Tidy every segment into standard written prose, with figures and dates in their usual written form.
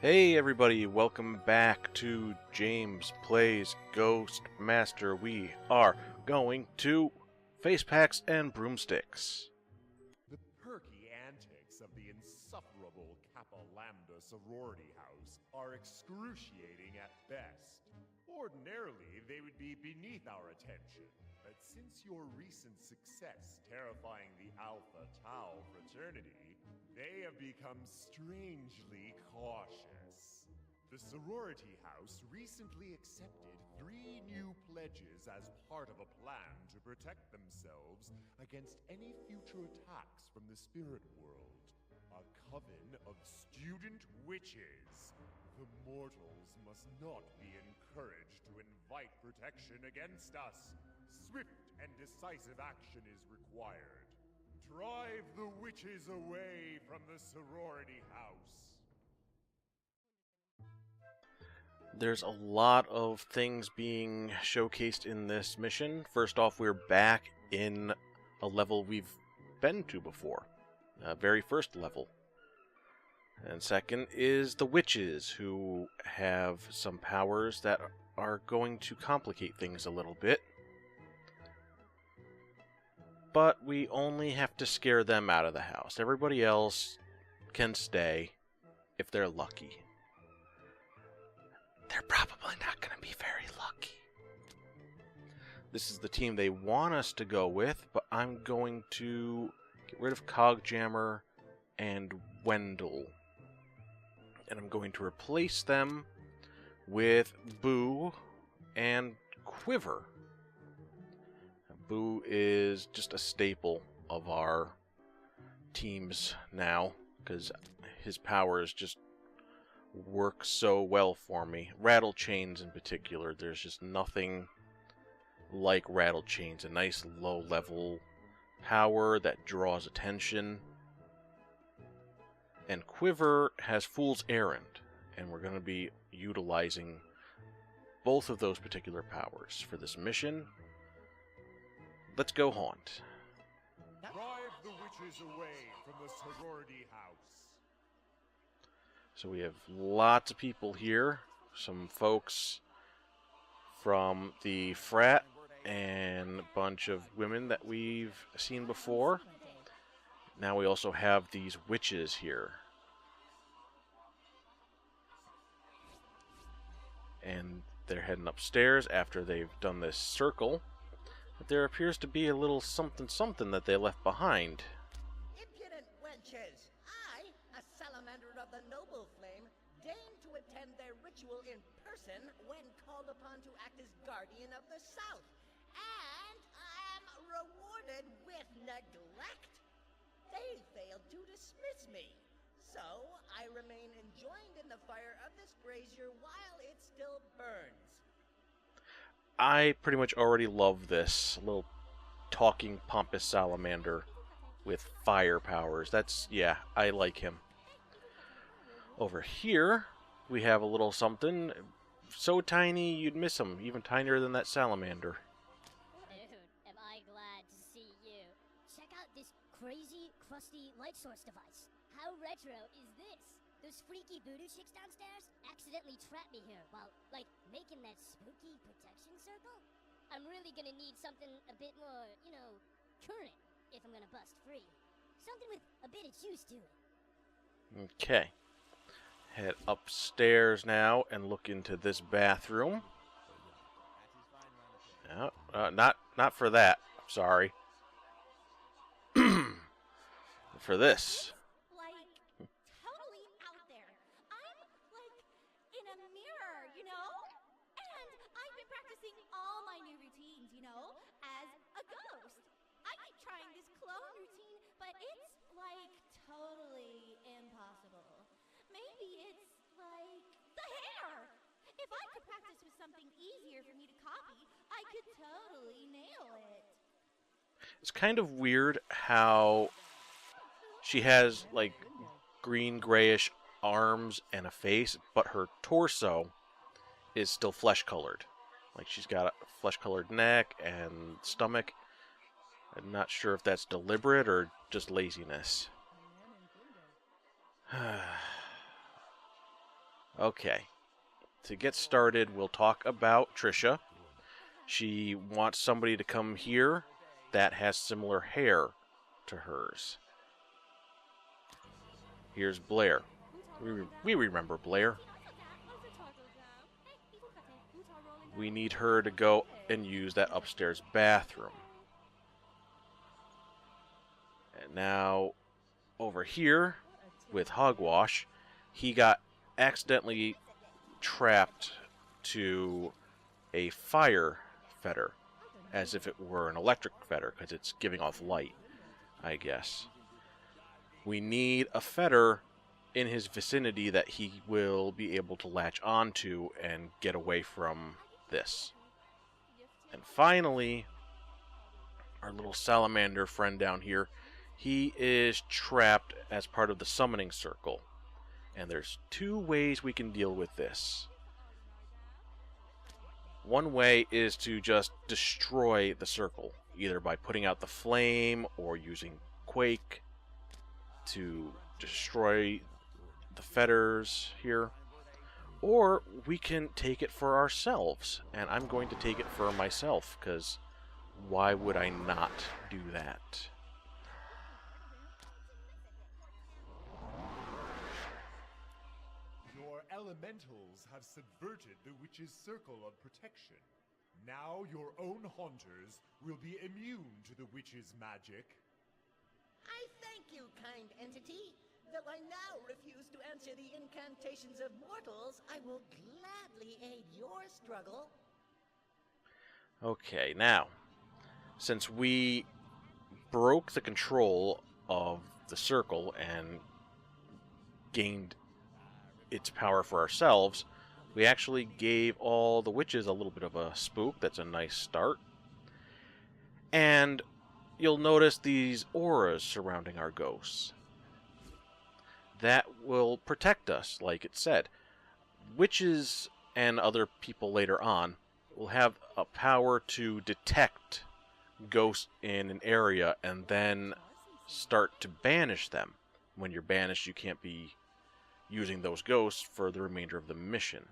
Hey everybody, welcome back to James Plays Ghost Master. We are going to face packs and broomsticks. The perky antics of the insufferable Kappa Lambda sorority house are excruciating at best. Ordinarily, they would be beneath our attention, but since your recent success terrifying the Alpha Tau fraternity, they have become strangely cautious. The sorority house recently accepted 3 new pledges as part of a plan to protect themselves against any future attacks from the spirit world. A coven of student witches. The mortals must not be encouraged to invite protection against us. Swift and decisive action is required. Drive the witches away from the sorority house. There's a lot of things being showcased in this mission. First off, we're back in a level we've been to before. Very first level. And second is the witches, who have some powers that are going to complicate things a little bit. But we only have to scare them out of the house. Everybody else can stay if they're lucky. They're probably not going to be very lucky. This is the team they want us to go with, but I'm going to get rid of Cogjammer and Wendell. And I'm going to replace them with Boo and Quiver. Boo is just a staple of our teams now, because his powers just work so well for me. Rattle Chains in particular, there's just nothing like Rattle Chains. A nice low-level power that draws attention. And Quiver has Fool's Errand, and we're going to be utilizing both of those particular powers for this mission. Let's go haunt. Drive the witches away from the sorority house. So we have lots of people here. Some folks from the frat and a bunch of women that we've seen before. Now we also have these witches here. And they're heading upstairs after they've done this circle. But there appears to be a little something that they left behind. Impudent wenches! I, a salamander of the noble flame, deign to attend their ritual in person when called upon to act as guardian of the South. And I am rewarded with neglect. They failed to dismiss me. So, I remain enjoined in the fire of this brazier while it still burns. I pretty much already love this little talking pompous salamander with fire powers. Yeah, I like him. Over here, we have a little something so tiny you'd miss him, even tinier than that salamander. Dude, am I glad to see you. Check out this crazy, crusty light source device. How retro is this? Those freaky voodoo chicks downstairs accidentally trapped me here while, making that spooky protection circle? I'm really gonna need something a bit more, current if I'm gonna bust free. Something with a bit of juice to it. Okay. Head upstairs now and look into this bathroom. No, not for that. Sorry. For this. Totally impossible. Maybe it's like the hair. If I could practice with something easier for me to copy, I could totally nail it. It's kind of weird how she has green grayish arms and a face, but her torso is still flesh colored. Like she's got a flesh colored neck and stomach. I'm not sure if that's deliberate or just laziness. Okay. To get started, we'll talk about Trisha. She wants somebody to come here that has similar hair to hers. Here's Blair. We remember Blair. We need her to go and use that upstairs bathroom. And now, over here, with Hogwash, he got accidentally trapped to a fire fetter, as if it were an electric fetter, because it's giving off light, I guess. We need a fetter in his vicinity that he will be able to latch onto and get away from this. And finally, our little salamander friend down here, he is trapped as part of the summoning circle. And there's two ways we can deal with this. One way is to just destroy the circle, either by putting out the flame or using Quake to destroy the fetters here. Or we can take it for ourselves, and I'm going to take it for myself, because why would I not do that? Your elementals have subverted the witch's circle of protection. Now your own haunters will be immune to the witch's magic. I thank you, kind entity. Though I now refuse to answer the incantations of mortals, I will gladly aid your struggle. Okay, now, since we broke the control of the circle and gained its power for ourselves, we actually gave all the witches a little bit of a spook. That's a nice start. And you'll notice these auras surrounding our ghosts. That will protect us, like it said. Witches and other people later on will have a power to detect ghosts in an area and then start to banish them. When you're banished, you can't be using those ghosts for the remainder of the mission.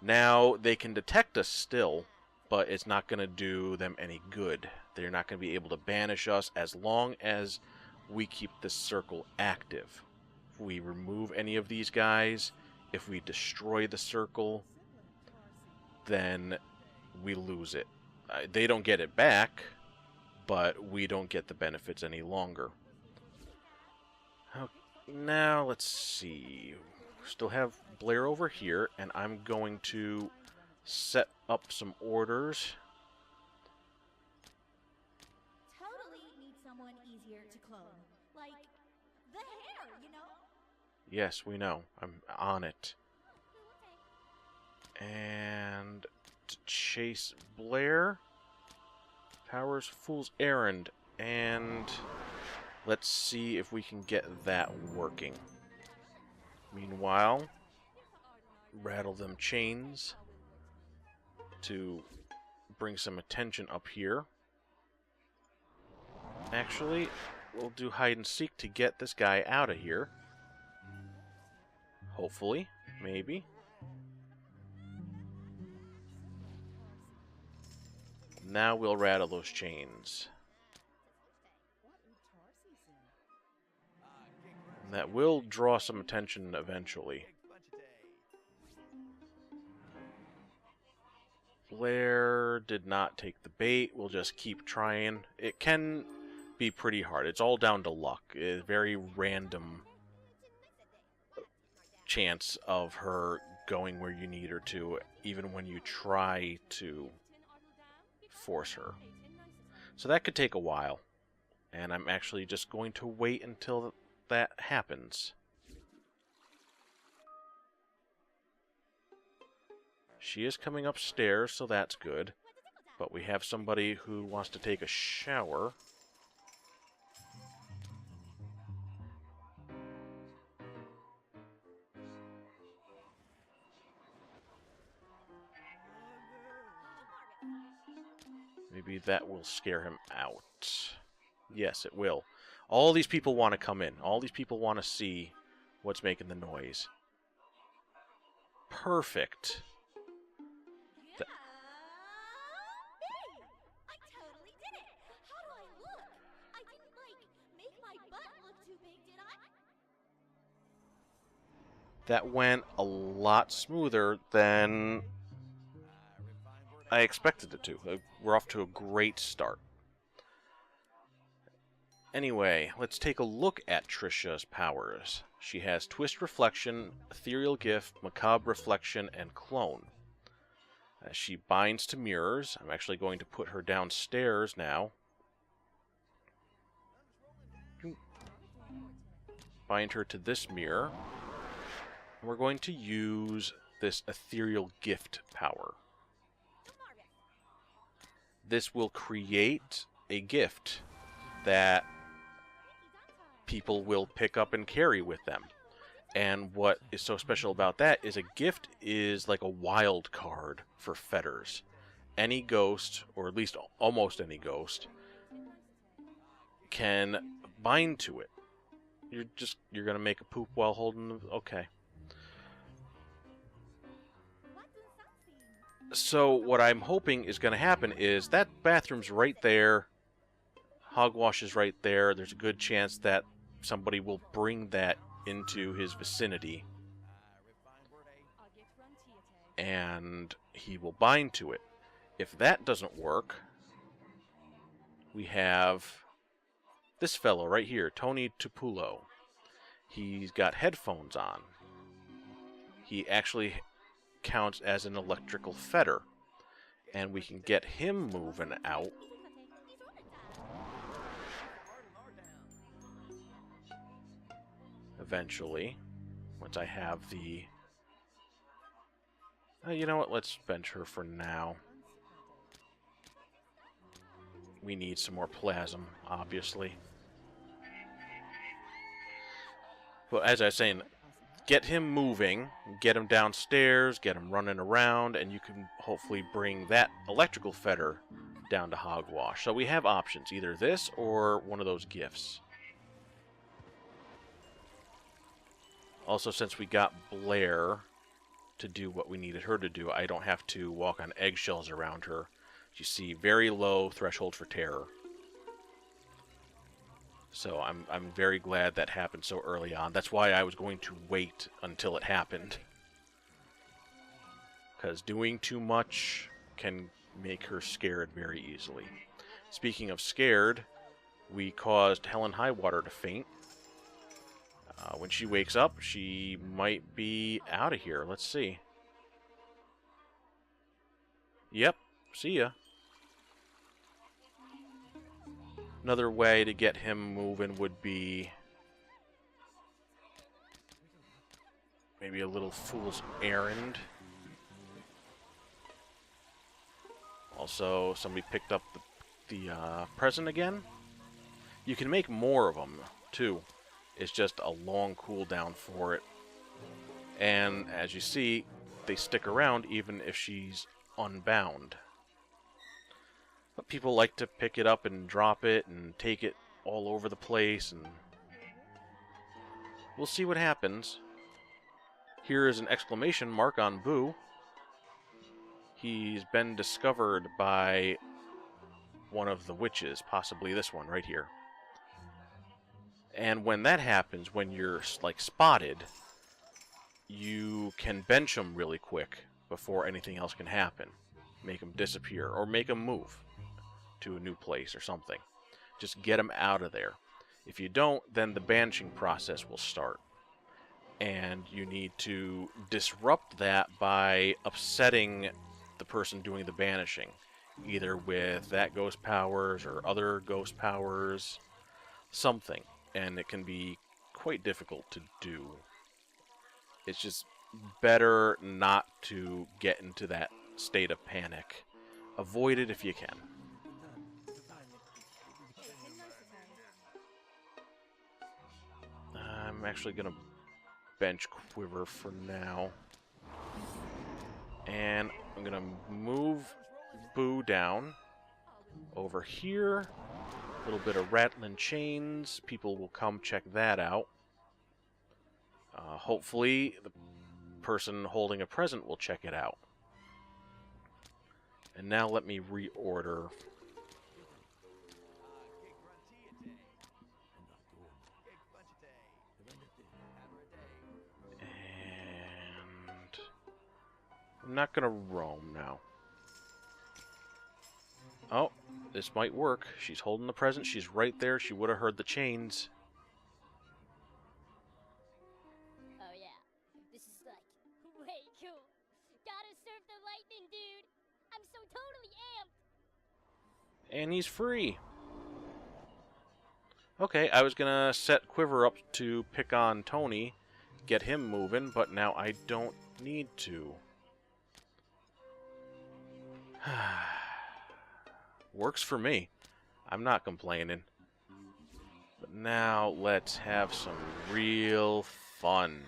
Now, they can detect us still, but it's not going to do them any good. They're not going to be able to banish us as long as we keep this circle active. If we remove any of these guys, if we destroy the circle, then we lose it. They don't get it back, but we don't get the benefits any longer. Now, let's see. Still have Blair over here, and I'm going to set up some orders. Totally need someone easier to clone. Like, the hair, you know? Yes, we know. I'm on it. And to chase Blair, powers Fool's Errand, and let's see if we can get that working. Meanwhile, rattle them chains to bring some attention up here. Actually, we'll do hide and seek to get this guy out of here. Hopefully, maybe. Now we'll rattle those chains. And that will draw some attention eventually. Blair did not take the bait. We'll just keep trying. It can be pretty hard. It's all down to luck. It's very random chance of her going where you need her to, even when you try to force her. So that could take a while. And I'm actually just going to wait until that happens. She is coming upstairs, so that's good. But we have somebody who wants to take a shower. Maybe that will scare him out. Yes, it will. All these people want to come in. All these people want to see what's making the noise. Perfect. Yeah. Hey, I totally did it. How do I look? I didn't, like, make my butt look too big, did I? That went a lot smoother than I expected it to. We're off to a great start. Anyway, let's take a look at Trisha's powers. She has Twist Reflection, Ethereal Gift, Macabre Reflection, and Clone. As she binds to mirrors, I'm actually going to put her downstairs now. Bind her to this mirror. And we're going to use this Ethereal Gift power. This will create a gift that people will pick up and carry with them. And what is so special about that is a gift is like a wild card for fetters. Any ghost, or at least almost any ghost, can bind to it. You're gonna make a poop while holding the... Okay. So what I'm hoping is going to happen is that bathroom's right there. Hogwash is right there. There's a good chance that somebody will bring that into his vicinity. And he will bind to it. If that doesn't work, we have this fellow right here, Tony Tupulo. He's got headphones on. He actually counts as an electrical fetter, and we can get him moving out. Eventually, once I have the... you know what, let's bench her for now. We need some more plasm, obviously. But as I was saying, get him moving, get him downstairs, get him running around, and you can hopefully bring that electrical fetter down to Hogwash. So we have options, either this or one of those gifts. Also, since we got Blair to do what we needed her to do, I don't have to walk on eggshells around her. You see, very low threshold for terror. So I'm very glad that happened so early on. That's why I was going to wait until it happened. Because doing too much can make her scared very easily. Speaking of scared, we caused Helen Highwater to faint. When she wakes up, she might be out of here. Let's see. Yep, see ya. Another way to get him moving would be maybe a little fool's errand. Also, somebody picked up the present again. You can make more of them, too. It's just a long cooldown for it. And as you see, they stick around even if she's unbound. But people like to pick it up and drop it and take it all over the place, and we'll see what happens. Here is an exclamation mark on Boo. He's been discovered by one of the witches, possibly this one right here. And when that happens, when you're like spotted, you can bench them really quick before anything else can happen. Make them disappear or make them move to a new place or something. Just get them out of there. If you don't, then the banishing process will start. And you need to disrupt that by upsetting the person doing the banishing, either with that ghost powers or other ghost powers, something. And it can be quite difficult to do. It's just better not to get into that state of panic. Avoid it if you can. I'm actually going to bench Quiver for now. And I'm going to move Boo down over here. A little bit of rattling chains. People will come check that out. Hopefully, person holding a present will check it out. And now let me reorder. And I'm not going to roam now. Oh, this might work. She's holding the present. She's right there. She would have heard the chains. Oh yeah, this is like way cool. Gotta surf the lightning, dude. I'm so totally amped. And he's free. Okay, I was gonna set Quiver up to pick on Tony, get him moving, but now I don't need to. Works for me. I'm not complaining. But now let's have some real fun.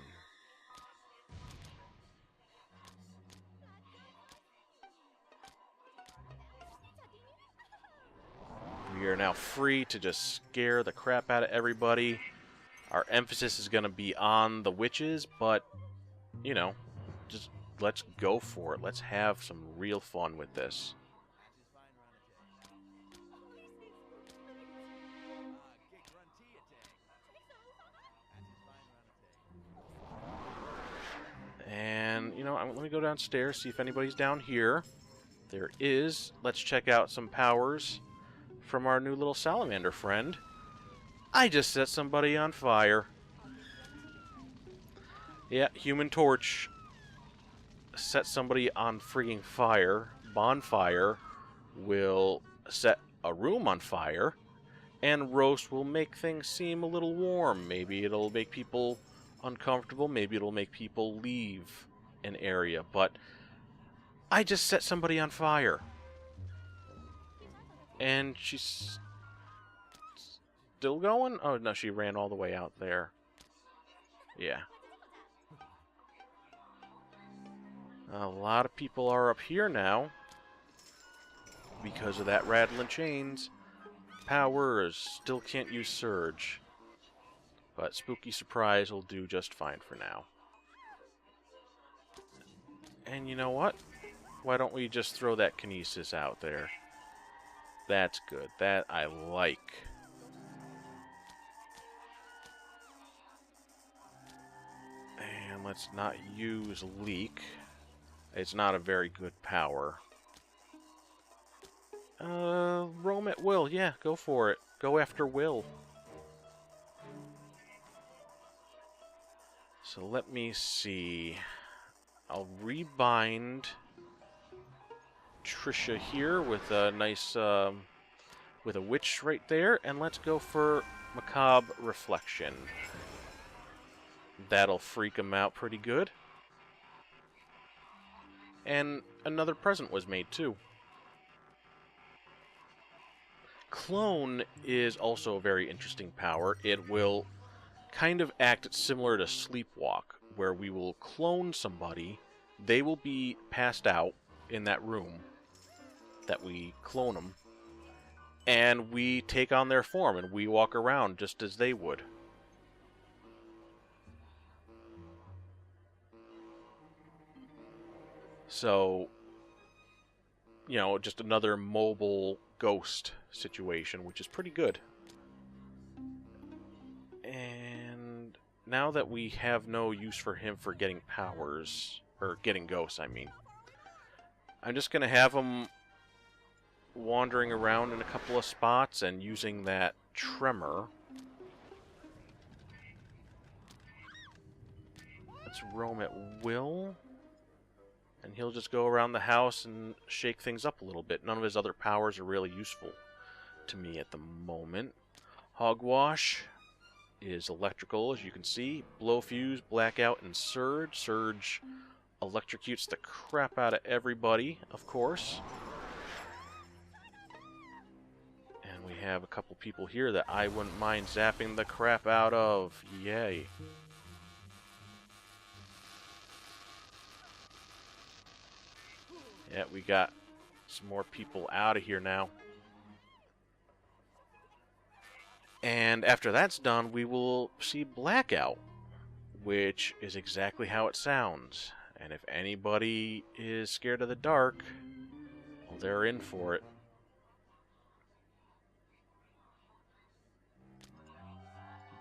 We are now free to just scare the crap out of everybody. Our emphasis is going to be on the witches, but, you know, just let's go for it. Let's have some real fun with this. And, you know, let me go downstairs, see if anybody's down here. There is. Let's check out some powers from our new little salamander friend. I just set somebody on fire. Yeah, Human Torch set somebody on freaking fire. Bonfire will set a room on fire. And Roast will make things seem a little warm. Maybe it'll make people uncomfortable. Maybe it'll make people leave an area. But I just set somebody on fire. And she's still going? Oh, no, she ran all the way out there. Yeah. A lot of people are up here now because of that rattling chains. Powers still can't use Surge. But Spooky Surprise will do just fine for now. And you know what? Why don't we just throw that Kinesis out there? That's good. That I like. And let's not use Leak. It's not a very good power. Roam at will. Yeah, go for it. Go after Will. So let me see. I'll rebind Trisha here with a nice, with a witch right there, and let's go for Macabre Reflection. That'll freak him out pretty good. And another present was made too. Clone is also a very interesting power. It will kind of act similar to Sleepwalk, where we will clone somebody. They will be passed out in that room that we clone them, and we take on their form and we walk around just as they would. So, you know, just another mobile ghost situation, which is pretty good. And now that we have no use for him for getting powers, or getting ghosts, I mean, I'm just going to have him wandering around in a couple of spots and using that tremor. Let's roam at will. And he'll just go around the house and shake things up a little bit. None of his other powers are really useful to me at the moment. Hogwash is electrical, as you can see. Blow Fuse, Blackout, and Surge. Surge electrocutes the crap out of everybody, of course. And we have a couple people here that I wouldn't mind zapping the crap out of. Yay. Yeah, we got some more people out of here now. And after that's done, we will see Blackout, which is exactly how it sounds. And if anybody is scared of the dark, well, they're in for it.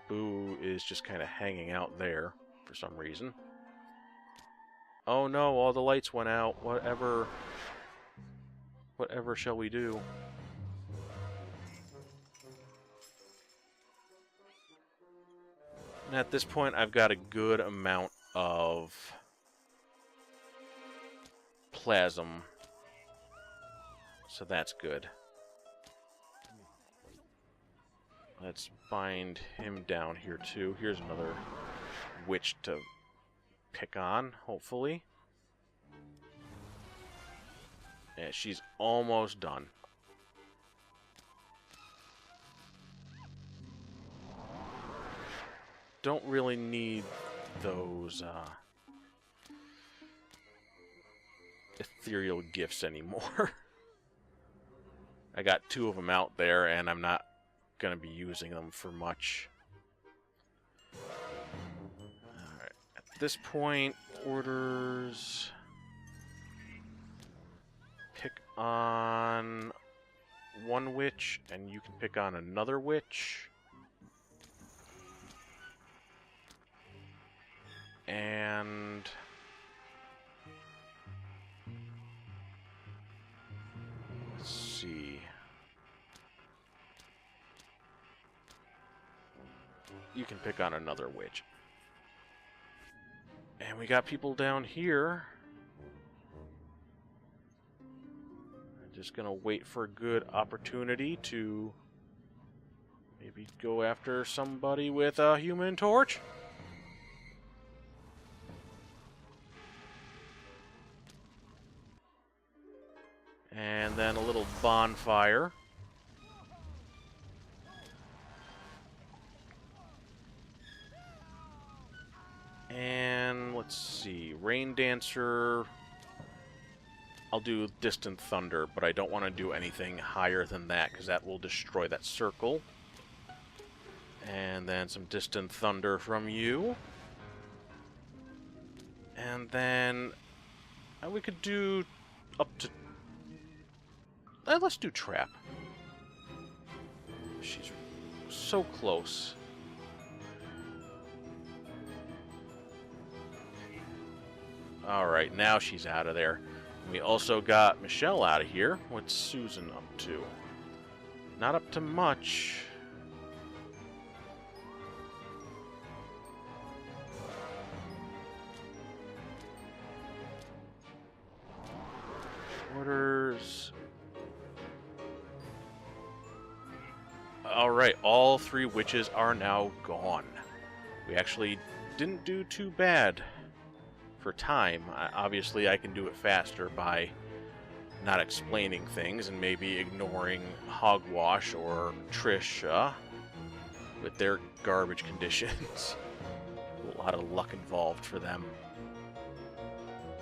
Boo is just kind of hanging out there for some reason. Oh no, all the lights went out. Whatever shall we do? And at this point, I've got a good amount of plasm, so that's good. Let's bind him down here too. Here's another witch to pick on, hopefully. Yeah, she's almost done. Don't really need those ethereal gifts anymore. I got 2 of them out there, and I'm not going to be using them for much. Alright, at this point, orders... Pick on one witch, and you can pick on another witch. And... let's see... you can pick on another witch. And we got people down here. I'm just gonna wait for a good opportunity to maybe go after somebody with a human torch. And then a little bonfire. And let's see, Rain Dancer, I'll do Distant Thunder, but I don't want to do anything higher than that, because that will destroy that circle. And then some Distant Thunder from you. And then we could do up to... let's do Trap. She's so close. Alright, now she's out of there. We also got Michelle out of here. What's Susan up to? Not up to much. Orders. Alright, all 3 witches are now gone. We actually didn't do too bad for time. Obviously, I can do it faster by not explaining things and maybe ignoring Hogwash or Trisha with their garbage conditions. A lot of luck involved for them.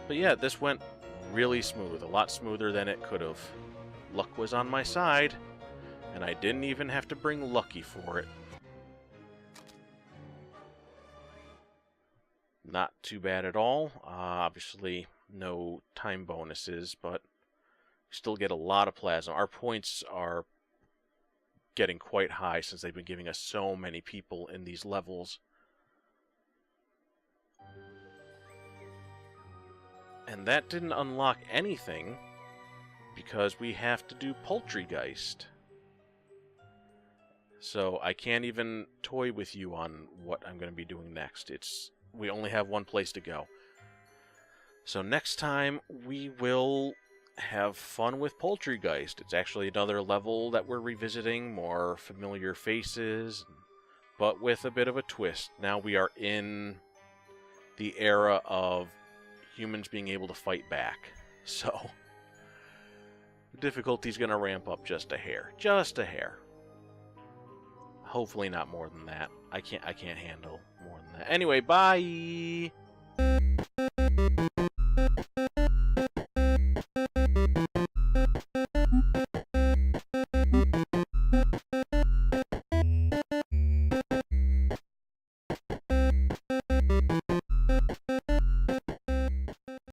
But yeah, this went really smooth. A lot smoother than it could have. Luck was on my side, and I didn't even have to bring Lucky for it. Not too bad at all. Obviously, no time bonuses, but we still get a lot of plasma. Our points are getting quite high since they've been giving us so many people in these levels. And that didn't unlock anything because we have to do Poultrygeist. So I can't even toy with you on what I'm going to be doing next. We only have one place to go. So next time, we will have fun with Poultrygeist. It's actually another level that we're revisiting, more familiar faces, but with a bit of a twist. Now we are in the era of humans being able to fight back. So, the difficulty's going to ramp up just a hair. Just a hair. Hopefully not more than that. I can't handle more than that. Anyway, bye!